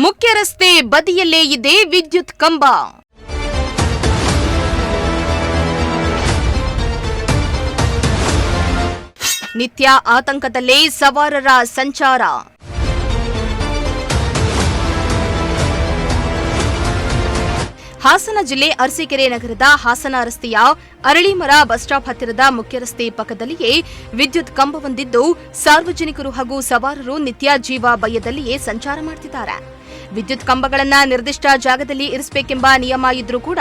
ಮುಖ್ಯ ರಸ್ತೆ ಬದಿಯಲ್ಲೇ ಇದೆ ವಿದ್ಯುತ್ ಕಂಬ. ನಿತ್ಯ ಆತಂಕದಲ್ಲೇ ಸವಾರರ ಸಂಚಾರ. ಹಾಸನ ಜಿಲ್ಲೆ ಅರಸೀಕೆರೆ ನಗರದ ಹಾಸನ ರಸ್ತೆಯ ಅರಳಿಮರ ಬಸ್ ಸ್ಟಾಪ್ ಹತ್ತಿರದ ಮುಖ್ಯ ರಸ್ತೆ ಪಕ್ಕದಲ್ಲಿಯೇ ವಿದ್ಯುತ್ ಕಂಬವೊಂದಿದ್ದು ಸಾರ್ವಜನಿಕರು ಹಾಗೂ ಸವಾರರು ನಿತ್ಯ ಜೀವ ಭಯದಲ್ಲಿಯೇ ಸಂಚಾರ ಮಾಡುತ್ತಿದ್ದಾರೆ. ವಿದ್ಯುತ್ ಕಂಬಗಳನ್ನು ನಿರ್ದಿಷ್ಟ ಜಾಗದಲ್ಲಿ ಇರಿಸಬೇಕೆಂಬ ನಿಯಮ ಇದ್ರೂ ಕೂಡ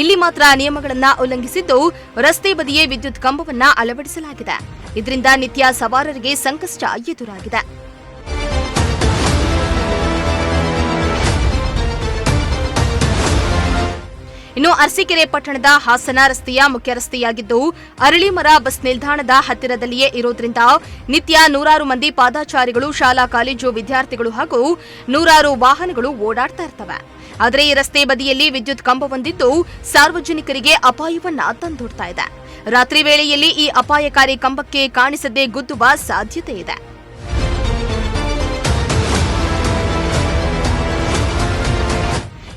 ಇಲ್ಲಿ ಮಾತ್ರ ನಿಯಮಗಳನ್ನು ಉಲ್ಲಂಘಿಸಿದ್ದು ರಸ್ತೆ ಬದಿಯೇ ವಿದ್ಯುತ್ ಕಂಬವನ್ನು ಅಳವಡಿಸಲಾಗಿದೆ. ಇದರಿಂದ ನಿತ್ಯ ಸವಾರರಿಗೆ ಸಂಕಷ್ಟ ಎದುರಾಗಿದೆ. ಇನ್ನು ಅರಸೀಕೆರೆ ಪಟ್ಟಣದ ಹಾಸನ ರಸ್ತೆಯ ಮುಖ್ಯ ರಸ್ತೆಯಾಗಿದ್ದು ಅರಳಿಮರ ಬಸ್ ನಿಲ್ದಾಣದ ಹತ್ತಿರದಲ್ಲಿಯೇ ಇರೋದ್ರಿಂದ ನಿತ್ಯ ನೂರಾರು ಮಂದಿ ಪಾದಾಚಾರಿಗಳು, ಶಾಲಾ ಕಾಲೇಜು ವಿದ್ಯಾರ್ಥಿಗಳು ಹಾಗೂ ನೂರಾರು ವಾಹನಗಳು ಓಡಾಡ್ತಾ ಇರ್ತವೆ. ಆದರೆ ಈ ರಸ್ತೆ ಬದಿಯಲ್ಲಿ ವಿದ್ಯುತ್ ಕಂಬವೊಂದಿದ್ದು ಸಾರ್ವಜನಿಕರಿಗೆ ಅಪಾಯವನ್ನ ತಂದೊಡ್ತಾ ಇದೆ. ರಾತ್ರಿ ವೇಳೆಯಲ್ಲಿ ಈ ಅಪಾಯಕಾರಿ ಕಂಬಕ್ಕೆ ಕಾಣಿಸದೆ ಗುದ್ದುವ ಸಾಧ್ಯತೆ ಇದೆ.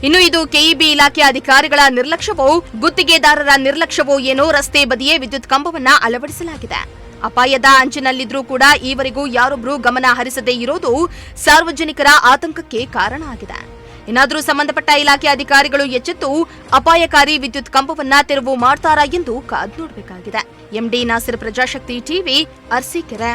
ಇನ್ನು ಇದು ಕೆಇಬಿ ಇಲಾಖೆ ಅಧಿಕಾರಿಗಳ ನಿರ್ಲಕ್ಷ್ಯವೋ ಗುತ್ತಿಗೆದಾರರ ನಿರ್ಲಕ್ಷ್ಯವೋ ಏನೋ ರಸ್ತೆ ಬದಿಯೇ ವಿದ್ಯುತ್ ಕಂಬವನ್ನ ಅಳವಡಿಸಲಾಗಿದೆ. ಅಪಾಯದ ಅಂಚಿನಲ್ಲಿದ್ರೂ ಕೂಡ ಈವರೆಗೂ ಯಾರೊಬ್ಬರು ಗಮನ ಹರಿಸದೇ ಇರೋದು ಸಾರ್ವಜನಿಕರ ಆತಂಕಕ್ಕೆ ಕಾರಣ ಆಗಿದೆ. ಏನಾದರೂ ಸಂಬಂಧಪಟ್ಟ ಇಲಾಖೆ ಅಧಿಕಾರಿಗಳು ಎಚ್ಚೆತ್ತು ಅಪಾಯಕಾರಿ ವಿದ್ಯುತ್ ಕಂಬವನ್ನ ತೆರವು ಮಾಡ್ತಾರಾ ಎಂದು ಕಾದು ನೋಡಬೇಕಾಗಿದೆ. MD Nasir, Prajashakti TV, Arsikere.